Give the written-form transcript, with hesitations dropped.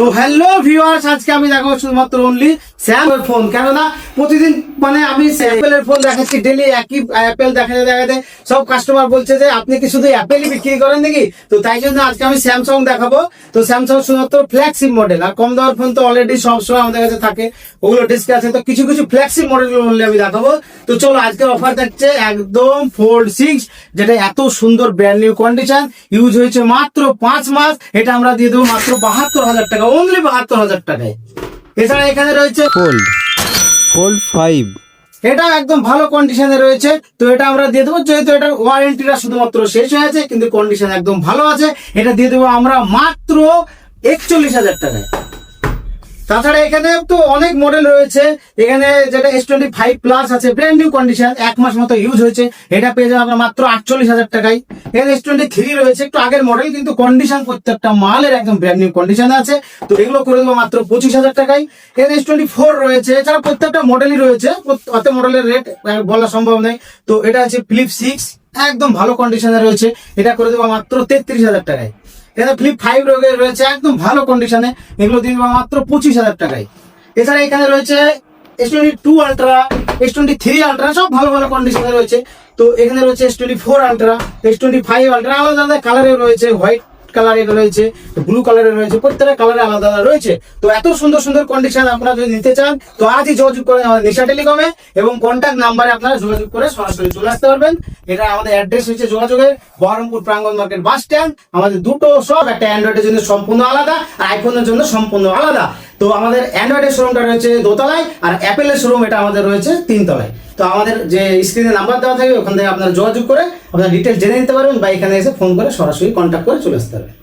তো hello viewers, আজকে আমি দেখাবো শুধুমাত্র অনলি স্যামসাং ফোন। কেননা প্রতিদিন মানে আমি অ্যাপেলের ফোন দেখাচ্ছি, ডেলি একই অ্যাপেল দেখাতে দেখাতে সব কাস্টমার বলছে যে আপনি কি শুধু অ্যাপেলই বিক্রি করেন নাকি। তো তাই জন্য আজকে আমি স্যামসাং দেখাবো। তো স্যামসাং শুধুমাত্র ফ্ল্যাগশিপ মডেল, আর কম দামের ফোন তো অলরেডি সবসময় আমাদের কাছে থাকে, ওগুলো ডিসপ্লে আছে। তো কিছু কিছু ফ্ল্যাগশিপ মডেলগুলো অনলি আমি দেখাবো। তো চলো, আজকের অফার থাকছে একদম ফোল্ড 6, যেটা এত সুন্দর ব্র্যান্ড নিউ কন্ডিশন, ইউজ হয়েছে মাত্র 5 মাস। এটা আমরা দিয়ে দেবো মাত্র 72,000 টাকা, অনলি 72,000 টাকায়। এছাড়া এখানে রয়েছে ফোল্ড 5, এটা একদম ভালো কন্ডিশনে রয়েছে। তো এটা আমরা দিয়ে দেবো, যেহেতু এটার ওয়ারেন্টিটা শুধুমাত্র শেষ হয়ে আছে, কিন্তু কন্ডিশন একদম ভালো আছে। এটা দিয়ে দেবো আমরা মাত্র 41,000 টাকায়। তাছাড়া এখানে তো অনেক মডেল রয়েছে। এখানে যেটা S25 প্লাস আছে, ব্র্যান্ড নিউ কন্ডিশন, 1 মাস মতো ইউজ হয়েছে, এটা পেয়ে যাবো আমরা মাত্র 48,000 টাকায়। এখানে S23 রয়েছে, একটু আগের মডেল, কিন্তু কন্ডিশন প্রত্যেকটা মালের একদম ব্র্যান্ড নিউ কন্ডিশনে আছে। তো এগুলো করে দেবো মাত্র 25,000 টাকায়। এখানে S24 রয়েছে, এছাড়া প্রত্যেকটা মডেলই রয়েছে, অত মডেলের রেট বলা সম্ভব নয়। তো এটা আছে ফ্লিপ 6, একদম ভালো কন্ডিশনে রয়েছে, এটা করে দেবো মাত্র 33,000 টাকায়। এখানে ফ্লিপ 5 রয়েছে একদম ভালো কন্ডিশনে, এগুলো দিয়ে দেবো মাত্র 25,000 টাকায়। এছাড়া এখানে রয়েছে S22 আলট্রা, S23 আলট্রা, সব ভালো ভালো কন্ডিশনে রয়েছে। তো এখানে রয়েছে S24 আলট্রা, S25 আলট্রা, আলাদা আলাদা কালারে রয়েছে, হোয়াইট কালারের রয়েছে, ব্লু কালারের রয়েছে, প্রত্যেকটা কালারে আলাদা আলাদা রয়েছে। তো এত সুন্দর সুন্দর কন্ডিশন আপনারা যদি নিতে চান, তো আজই যোগাযোগ করেন আমাদের নিশা টেলিকমে, এবং কন্ট্যাক্ট নাম্বারে আপনারা যোগাযোগ করে সরাসরি চলে আসতে পারবেন। এটা আমাদের অ্যাড্রেস হচ্ছে যোগাযোগের বহরমপুর প্রাঙ্গণ মার্কেট বাস স্ট্যান্ড। আমাদের দুটো সব, একটা অ্যান্ড্রয়েডের জন্য সম্পূর্ণ আলাদা, আর আইফোনের জন্য সম্পূর্ণ আলাদা। তো আমাদের অ্যান্ড্রয়েডের শোরুমটা রয়েছে দোতলায়, আর অ্যাপেলের শোরুম এটা আমাদের রয়েছে 3 তলায়। তো আমাদের যে স্ক্রিনে নাম্বার দেওয়া থাকবে, ওখান থেকে আপনারা যোগাযোগ করে আপনারা ডিটেলস জেনে নিতে পারবেন, বা এখানে এসে ফোন করে সরাসরি কন্ট্যাক্ট করে চলে আসতে পারবেন।